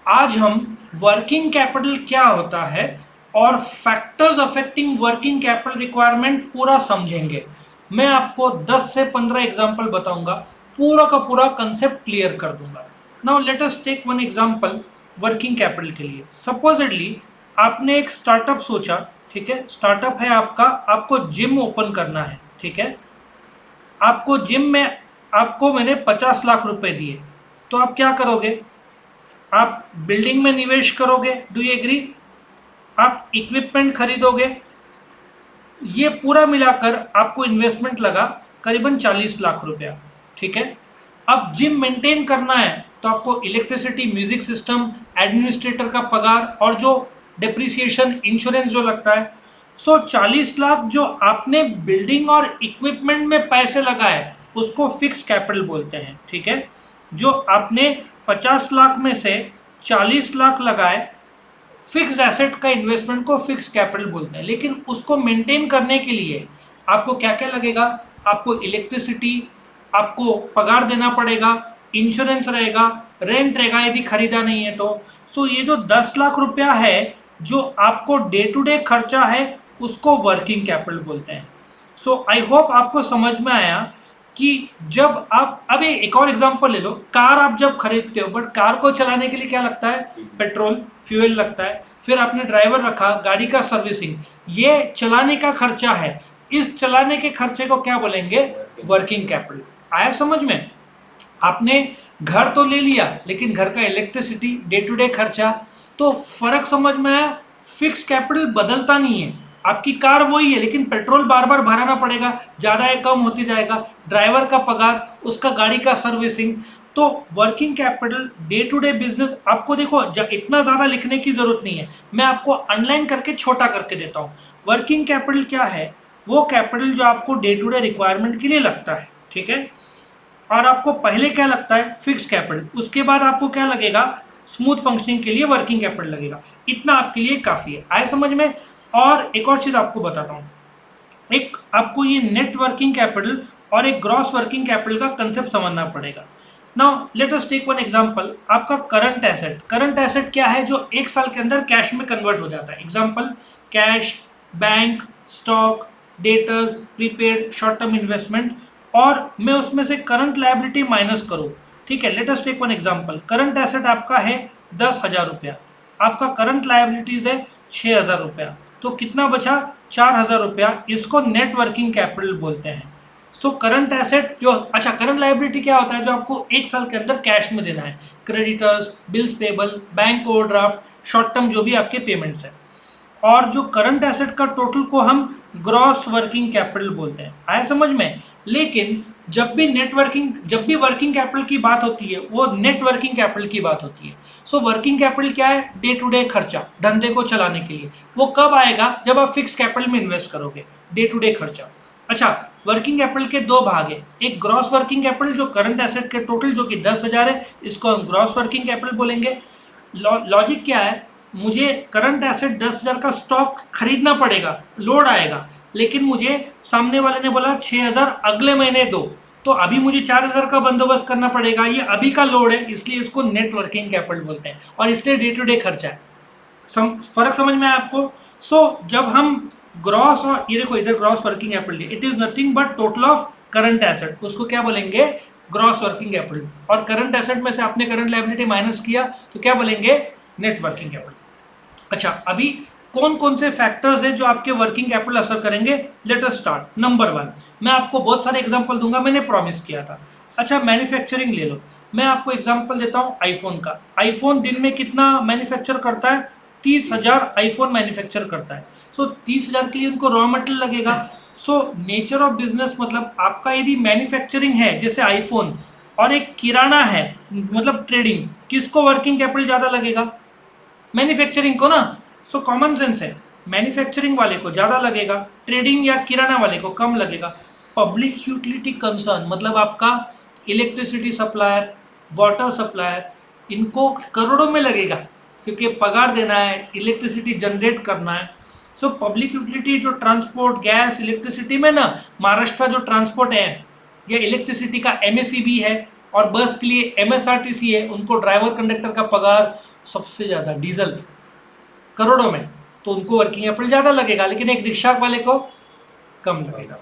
आज हम working capital क्या होता है और factors affecting working capital requirement पूरा समझेंगे। मैं आपको 10 से 15 एग्जांपल बताऊंगा, पूरा का पूरा कंसेप्ट क्लियर कर दूंगा। Now let us take one example working capital के लिए। सपोजिटली आपने एक स्टार्टअप सोचा, ठीक है, स्टार्टअप है आपका, आपको जिम ओपन करना है, ठीक है। आपको जिम में आपको मैंने 50 लाख रुपए दिए, तो आप क्या करोगे? आप बिल्डिंग में निवेश करोगे, डू यू एग्री? आप इक्विपमेंट खरीदोगे। ये पूरा मिलाकर आपको इन्वेस्टमेंट लगा करीबन 40 लाख रुपया, ठीक है। अब जिम मेंटेन करना है तो आपको इलेक्ट्रिसिटी, म्यूजिक सिस्टम, एडमिनिस्ट्रेटर का पगार और जो डिप्रिसिएशन, इंश्योरेंस जो लगता है, 40 लाख जो आपने बिल्डिंग और इक्विपमेंट में पैसे लगाए उसको फिक्स कैपिटल बोलते हैं, ठीक है। जो आपने 50 लाख में से 40 लाख लगाए फिक्स्ड एसेट का इन्वेस्टमेंट को फिक्स कैपिटल बोलते हैं। लेकिन उसको मेंटेन करने के लिए आपको क्या क्या लगेगा? आपको इलेक्ट्रिसिटी, आपको पगार देना पड़ेगा, इंश्योरेंस रहेगा, रेंट रहेगा यदि खरीदा नहीं है तो। सो ये जो 10 लाख रुपया है जो आपको डे टू डे खर्चा है उसको वर्किंग कैपिटल बोलते हैं। सो आई होप आपको समझ में आया कि जब आप, अब एक और एग्जांपल ले लो, कार आप जब खरीदते हो, बट कार को चलाने के लिए क्या लगता है? पेट्रोल, फ्यूल लगता है। फिर आपने ड्राइवर रखा, गाड़ी का सर्विसिंग, ये चलाने का खर्चा है। इस चलाने के खर्चे को क्या बोलेंगे? Working capital. आया समझ में? आपने घर तो ले लिया लेकिन घर का इलेक्ट्रिसिटी, डे टू डे खर्चा, तो फर्क समझ में आया? फिक्स कैपिटल बदलता नहीं है। आपकी कार वही है लेकिन पेट्रोल बार बार भराना पड़ेगा, ज्यादा है कम होती जाएगा, ड्राइवर का पगार, उसका गाड़ी का सर्विसिंग। तो working capital day to day business, आपको देखो इतना ज्यादा लिखने की जरूरत नहीं है, मैं आपको अनलाइन करके छोटा करके देता हूं। वर्किंग कैपिटल क्या है? वो कैपिटल जो आपको डे टू डे रिक्वायरमेंट के लिए लगता है, ठीक है। और आपको पहले क्या लगता है? Fix capital. उसके बाद आपको क्या लगेगा? स्मूथ फंक्शनिंग के लिए वर्किंग कैपिटल लगेगा। इतना आपके लिए काफी है। आए समझ में? और एक और चीज आपको बताता हूं, एक आपको ये नेट वर्किंग कैपिटल और एक ग्रॉस वर्किंग कैपिटल का कंसेप्ट समझना पड़ेगा। Now let us take one example. आपका करंट एसेट, करंट एसेट क्या है? जो एक साल के अंदर कैश में कन्वर्ट हो जाता है। Example, cash, bank, stock, debtors, prepaid, short term investment, और मैं उसमें से करंट लायबिलिटी माइनस करूं, ठीक है। Let us take one example. Current asset आपका है 10,000 रुपया, आपका करंट लायबिलिटीज है 6,000 रुपया, तो कितना बचा? 4,000 रुपया। इसको नेट वर्किंग कैपिटल बोलते हैं। सो करंट एसेट जो, अच्छा, करंट लायबिलिटी क्या होता है? जो आपको एक साल के अंदर कैश में देना है, creditors, bills payable, bank overdraft, short term जो भी आपके पेमेंट्स है। और जो करंट एसेट का टोटल को हम ग्रॉस वर्किंग कैपिटल बोलते हैं। आया समझ में? लेकिन जब भी वर्किंग कैपिटल की बात होती है वो नेट वर्किंग कैपिटल की बात होती है। सो वर्किंग कैपिटल क्या है? डे टू डे खर्चा, धंधे को चलाने के लिए। वो कब आएगा? जब आप फिक्स कैपिटल में इन्वेस्ट करोगे, डे टू डे खर्चा। अच्छा, वर्किंग कैपिटल के दो भाग है। एक ग्रॉस वर्किंग कैपिटल जो करंट एसेट के टोटल जो कि 10,000 है, इसको हम ग्रॉस वर्किंग कैपिटल बोलेंगे। लॉजिक क्या है? मुझे करंट एसेट 10,000 का स्टॉक खरीदना पड़ेगा, लोड आएगा, लेकिन मुझे सामने वाले ने बोला 6,000 अगले महीने दो, तो अभी मुझे 4,000 का बंदोबस्त करना पड़ेगा। ये अभी का लोड है, इसलिए इसको नेट वर्किंग कैपिटल बोलते हैं और इसलिए डे टू डे खर्चा है। फर्क समझ में आया आपको? जब हम ग्रॉस, और ये देखो इधर gross working capital, it is nothing but total of current asset, उसको क्या बोलेंगे? Gross working capital. और करंट एसेट में से आपने करंट लायबिलिटी माइनस किया तो क्या बोलेंगे? Net working capital. अच्छा, अभी कौन कौन से फैक्टर्स हैं जो आपके वर्किंग कैपिटल असर करेंगे? Let us start. नंबर 1, मैं आपको बहुत सारे एग्जांपल दूंगा, मैंने प्रॉमिस किया था। अच्छा, मैन्युफैक्चरिंग ले लो। मैं आपको एग्जांपल देता हूं आईफोन का। आईफोन दिन में कितना मैन्युफैक्चर करता है? 30,000 आईफोन मैन्युफैक्चर करता है। 30,000 के लिए उनको रॉ मटेरियल लगेगा। नेचर ऑफ बिजनेस, मतलब आपका यदि मैन्युफैक्चरिंग है जैसे आईफोन, और एक किराना है मतलब ट्रेडिंग, किसको वर्किंग कैपिटल ज्यादा लगेगा? मैन्युफैक्चरिंग को ना। कॉमन सेंस है, मैन्युफैक्चरिंग वाले को ज्यादा लगेगा, ट्रेडिंग या किराना वाले को कम लगेगा। पब्लिक यूटिलिटी कंसर्न, मतलब आपका इलेक्ट्रिसिटी सप्लायर, वाटर सप्लायर, इनको करोड़ों में लगेगा क्योंकि पगार देना है, इलेक्ट्रिसिटी जनरेट करना है। पब्लिक यूटिलिटी जो ट्रांसपोर्ट, गैस, इलेक्ट्रिसिटी में ना, महाराष्ट्र जो ट्रांसपोर्ट है या इलेक्ट्रिसिटी का एमएसईबी है, और बस के लिए MSRTC है, उनको ड्राइवर कंडक्टर का पगार सबसे ज़्यादा, डीजल करोड़ों में, तो उनको वर्किंग कैपिटल ज़्यादा लगेगा, लेकिन एक रिक्शा वाले को कम लगेगा।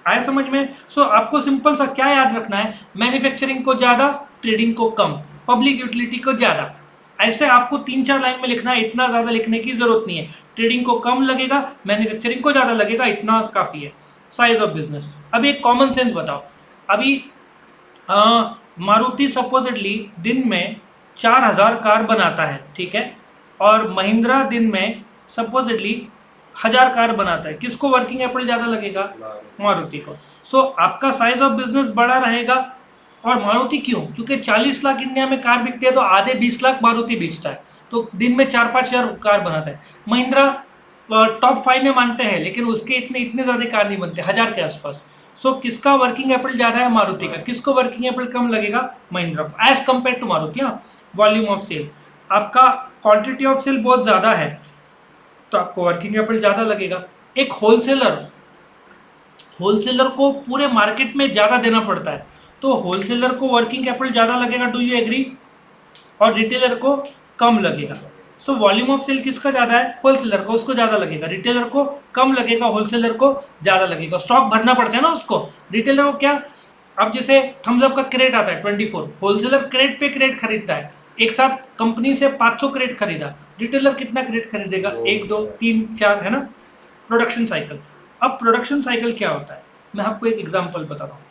आया समझ में? सो आपको सिंपल सा क्या याद रखना है, मैन्युफैक्चरिंग को ज़्यादा, ट्रेडिंग को कम, पब्लिक यूटिलिटी को ज़्यादा। ऐसे आपको 3-4 लाइन में लिखना है, इतना ज़्यादा लिखने की ज़रूरत नहीं है। ट्रेडिंग को कम लगेगा, मैन्युफैक्चरिंग को ज़्यादा लगेगा, इतना काफ़ी है। Size of business. अभी एक कॉमन सेंस बताओ, अभी मारुति सपोजिटली दिन में 4000 कार बनाता है, ठीक है, और महिंद्रा दिन में सपोजिटली 1000 कार बनाता है, किसको वर्किंग कैपिटल ज़्यादा लगेगा? मारुति को। सो आपका साइज ऑफ बिजनेस बड़ा रहेगा। और मारुति क्यों? क्योंकि 40 लाख इंडिया में कार बिकते हैं, तो आधे 20 लाख मारुति बेचता है, तो दिन में 4-5 हज़ार कार बनाता है। महिंद्रा टॉप 5 में मानते हैं, लेकिन उसके इतने ज़्यादा कार नहीं बनते, 1000 के आसपास। सो किसका वर्किंग कैपिटल ज़्यादा है? मारुति का। किसको वर्किंग कैपिटल कम लगेगा? महिंद्रा को, एज कंपेयर टू मारुति। हाँ, वॉल्यूम ऑफ सेल, आपका क्वांटिटी ऑफ सेल बहुत ज़्यादा है, तो आपको वर्किंग कैपिटल ज़्यादा लगेगा। एक होलसेलर को पूरे मार्केट में ज़्यादा देना पड़ता है, तो होलसेलर को वर्किंग कैपिटल ज़्यादा लगेगा, डू यू एग्री? और रिटेलर को कम लगेगा। सो वॉल्यूम ऑफ सेल किसका ज़्यादा है? होलसेलर को, उसको ज़्यादा लगेगा। रिटेलर को कम लगेगा, होलसेलर को ज़्यादा लगेगा। स्टॉक भरना पड़ता है ना उसको। रिटेलर को क्या, अब जैसे थम्स अप का क्रेट आता है 24, होलसेलर क्रेट पे क्रेट खरीदता है, एक साथ कंपनी से 500 क्रेट खरीदा, रिटेलर कितना क्रेट खरीदेगा? 1, 2, 3, 4, है ना। Production cycle. अब प्रोडक्शन साइकिल क्या होता है, मैं आपको एक एग्जांपल बता रहा हूँ।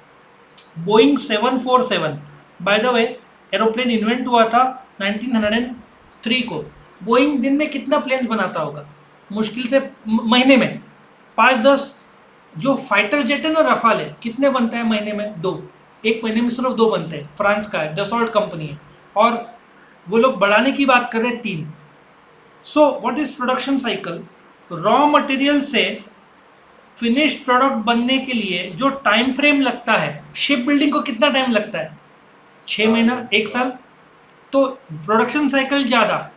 Boeing 747, by the way aeroplane invent हुआ था 1903 को। बोइंग दिन में कितना प्लेन्स बनाता होगा? मुश्किल से महीने में 5-10। जो फाइटर जेट है ना, रफाल है, कितने बनते हैं महीने में? 2। एक महीने में सिर्फ 2 बनते हैं। फ्रांस का है, डसॉल्ट कंपनी है, और वो लोग बढ़ाने की बात कर रहे हैं 3। So what is production cycle? Raw material से फिनिश्ड प्रोडक्ट बनने के लिए जो टाइम फ्रेम लगता है, शिप बिल्डिंग को कितना टाइम लगता है? 6 महीना, 1 साल। तो प्रोडक्शन साइकिल ज़्यादा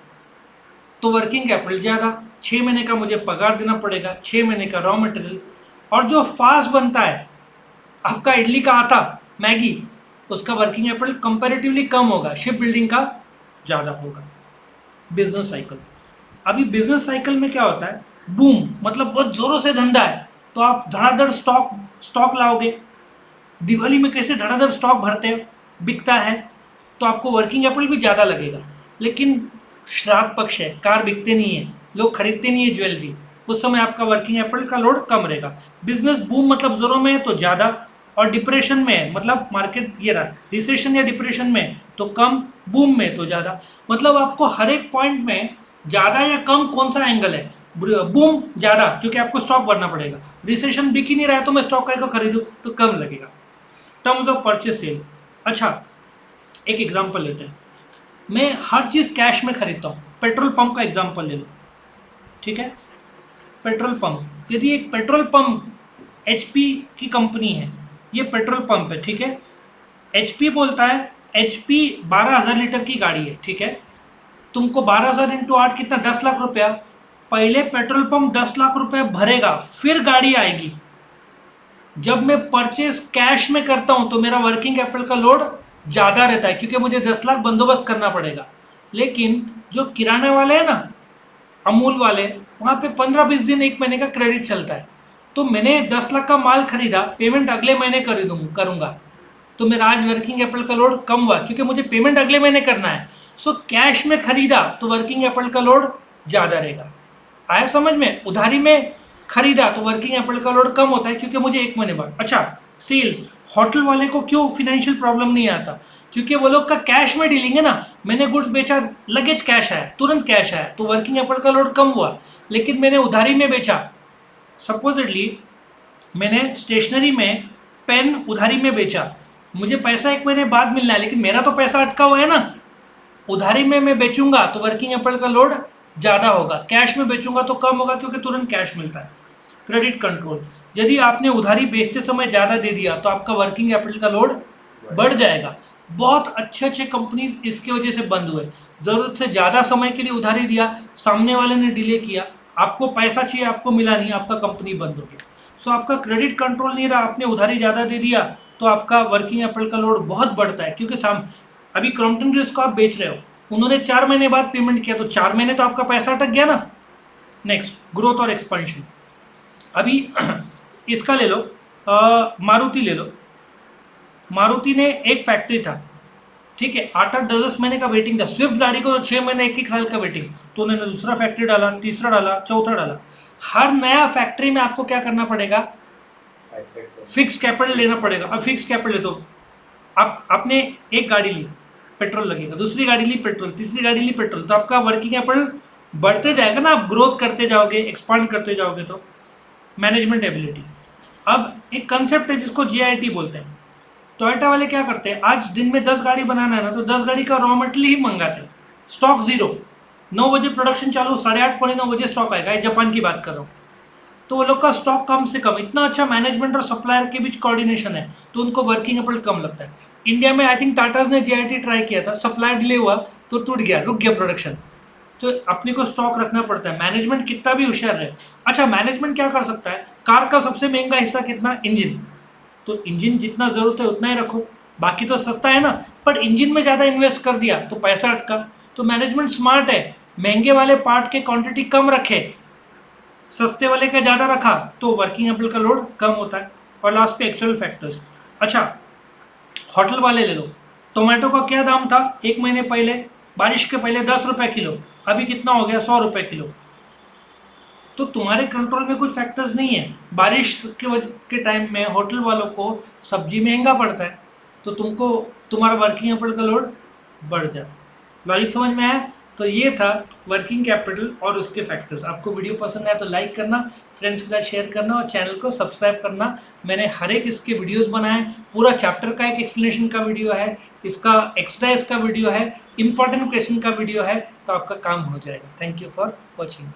तो वर्किंग कैपिटल ज़्यादा। 6 महीने का मुझे पगार देना पड़ेगा, 6 महीने का रॉ मटेरियल। और जो फास्ट बनता है, आपका इडली का आटा, मैगी, उसका वर्किंग कैपिटल कंपैरेटिवली कम होगा, शिप बिल्डिंग का ज़्यादा होगा। Business cycle. अभी बिजनेस साइकिल में क्या होता है, बूम मतलब बहुत ज़ोरों से धंधा है, तो आप धड़ाधड़ स्टॉक लाओगे। दिवाली में कैसे धड़ाधड़ स्टॉक भरते हो, बिकता है, तो आपको वर्किंग कैपिटल भी ज़्यादा लगेगा। लेकिन श्राद्ध पक्ष है, कार बिकते नहीं है, लोग खरीदते नहीं है ज्वेलरी, उस समय आपका वर्किंग कैपिटल का लोड कम रहेगा। बिजनेस बूम मतलब जोरों में है तो ज़्यादा, और डिप्रेशन में है मतलब मार्केट ये रहा, रिसेशन या डिप्रेशन में तो कम, बूम में तो ज़्यादा। मतलब आपको हर एक पॉइंट में ज़्यादा या कम कौन सा एंगल है। बूम ज़्यादा, क्योंकि आपको स्टॉक भरना पड़ेगा। रिसेशन बिक ही नहीं रहा है तो मैं स्टॉक का खरीदूँ तो कम लगेगा। Terms of purchase sale. अच्छा, एक एग्जांपल लेते हैं। मैं हर चीज़ कैश में खरीदता हूँ। पेट्रोल पंप का एग्जांपल ले लो, ठीक है। पेट्रोल पंप, यदि एक पेट्रोल पंप HP की कंपनी है, ये पेट्रोल पंप है, ठीक है। HP बोलता है, HP 12,000 लीटर की गाड़ी है, ठीक है। तुमको 12,000 इंटू 8 कितना? 10 लाख रुपया। पहले पेट्रोल पंप 10 लाख रुपया भरेगा, फिर गाड़ी आएगी। जब मैं परचेस कैश में करता हूं तो मेरा वर्किंग कैपिटल का लोड ज़्यादा रहता है, क्योंकि मुझे 10 लाख बंदोबस्त करना पड़ेगा। लेकिन जो किराना वाले हैं ना, अमूल वाले, वहाँ पे 15-20 दिन, 1 महीने का क्रेडिट चलता है। तो मैंने 10 लाख का माल खरीदा, पेमेंट अगले महीने करूँगा, तो मेरा आज वर्किंग कैपिटल का लोड कम हुआ, क्योंकि मुझे पेमेंट अगले महीने करना है। सो कैश में खरीदा तो वर्किंग कैपिटल का लोड ज़्यादा रहेगा। आया समझ में? उधारी में खरीदा तो वर्किंग कैपिटल का लोड कम होता है, क्योंकि मुझे 1 महीने बाद। अच्छा, सेल्स। होटल वाले को क्यों फिनेंशियल प्रॉब्लम नहीं आता? क्योंकि वो लोग का कैश में डीलिंग है ना। मैंने गुड्स बेचा, लगेज कैश आया, तुरंत कैश आया, तो वर्किंग कैपिटल का लोड कम हुआ। लेकिन मैंने उधारी में बेचा, सपोजिटली मैंने स्टेशनरी में पेन उधारी में बेचा, मुझे पैसा 1 महीने बाद मिलना है, लेकिन मेरा तो पैसा अटका हुआ है ना। उधारी में मैं बेचूंगा तो वर्किंग कैपिटल का लोड ज़्यादा होगा, कैश में बेचूंगा तो कम होगा, क्योंकि तुरंत कैश मिलता है। Credit control. यदि आपने उधारी बेचते समय ज़्यादा दे दिया तो आपका वर्किंग कैपिटल का लोड बढ़ जाएगा। बहुत अच्छे कंपनीज इसके वजह से बंद हुए। ज़रूरत से ज़्यादा समय के लिए उधारी दिया, सामने वाले ने डिले किया, आपको पैसा चाहिए, आपको मिला नहीं, आपका कंपनी बंद हो गया। सो आपका क्रेडिट कंट्रोल नहीं रहा, आपने उधारी ज़्यादा दे दिया तो आपका वर्किंग कैपिटल का लोड बहुत बढ़ता है, क्योंकि अभी क्रॉम्पटन ग्रीव्स को आप बेच रहे हो, उन्होंने 4 महीने बाद पेमेंट किया, तो 4 महीने तो आपका पैसा अटक गया ना। नेक्स्ट, ग्रोथ और एक्सपेंशन। अभी इसका ले लो, मारुति ले लो। मारुति ने एक फैक्ट्री था, ठीक है, 8-10 महीने का वेटिंग था। स्विफ्ट गाड़ी को तो 6 महीने 1 साल का वेटिंग, तो उन्होंने दूसरा फैक्ट्री डाला, तीसरा डाला, चौथा डाला। हर नया फैक्ट्री में आपको क्या करना पड़ेगा, फिक्स कैपिटल लेना पड़ेगा। अब फिक्स कैपिटल तो आप आपने एक गाड़ी ली, पेट्रोल लगेगा, दूसरी गाड़ी ली पेट्रोल, तीसरी गाड़ी ली पेट्रोल, तो आपका वर्किंग कैपिटल बढ़ते जाएगा ना, आप ग्रोथ करते जाओगे, एक्सपांड करते जाओगे। तो मैनेजमेंट एबिलिटी। अब एक कंसेप्ट है जिसको GIT बोलते हैं। टोयोटा वाले क्या करते हैं, आज दिन में 10 गाड़ी बनाना है ना, तो 10 गाड़ी का रॉ मटेरियल ही मंगाते हैं, स्टॉक जीरो। 9 बजे प्रोडक्शन चालू, 8:30 पौने 9 बजे स्टॉक आएगा। ये जापान की बात कर रहा हूँ। तो वो लोग का स्टॉक कम से कम, इतना अच्छा मैनेजमेंट और सप्लायर के बीच कोऑर्डिनेशन है, तो उनको वर्किंग कैपिटल कम लगता है। इंडिया में आई थिंक टाटाज ने GIT ट्राई किया था, सप्लाई डिले हुआ तो टूट गया, रुक गया प्रोडक्शन। तो अपने को स्टॉक रखना पड़ता है, मैनेजमेंट कितना भी होशियार रहे। अच्छा, मैनेजमेंट क्या कर सकता है, कार का सबसे महंगा हिस्सा कितना, इंजन, तो इंजन जितना जरूरत है उतना ही रखो, बाकी तो सस्ता है ना। पर इंजन में ज़्यादा इन्वेस्ट कर दिया तो पैसा अटका। तो मैनेजमेंट स्मार्ट है, महंगे वाले पार्ट के क्वांटिटी कम रखे, सस्ते वाले का ज़्यादा रखा, तो वर्किंग कैपिटल का लोड कम होता है। और लास्ट पे एक्सटर्नल फैक्टर्स। अच्छा, होटल वाले ले लो, टोमेटो का क्या दाम था 1 महीने पहले, बारिश के पहले 10 रुपये किलो, अभी कितना हो गया, 100 रुपये किलो। तो तुम्हारे कंट्रोल में कुछ फैक्टर्स नहीं है। बारिश के टाइम में होटल वालों को सब्जी महंगा पड़ता है, तो तुमको तुम्हारा वर्किंग कैपिटल का लोड बढ़ जाता है। लॉजिक समझ में आया? तो ये था वर्किंग कैपिटल और उसके फैक्टर्स। आपको वीडियो पसंद आया तो लाइक करना, फ्रेंड्स के साथ शेयर करना और चैनल को सब्सक्राइब करना। मैंने हर एक इसके वीडियोस बनाए, पूरा चैप्टर का एक एक्सप्लेनेशन का वीडियो है, इसका एक्सरसाइज का वीडियो है, इंपॉर्टेंट क्वेश्चन का वीडियो है, तो आपका काम हो जाएगा। Thank you for watching.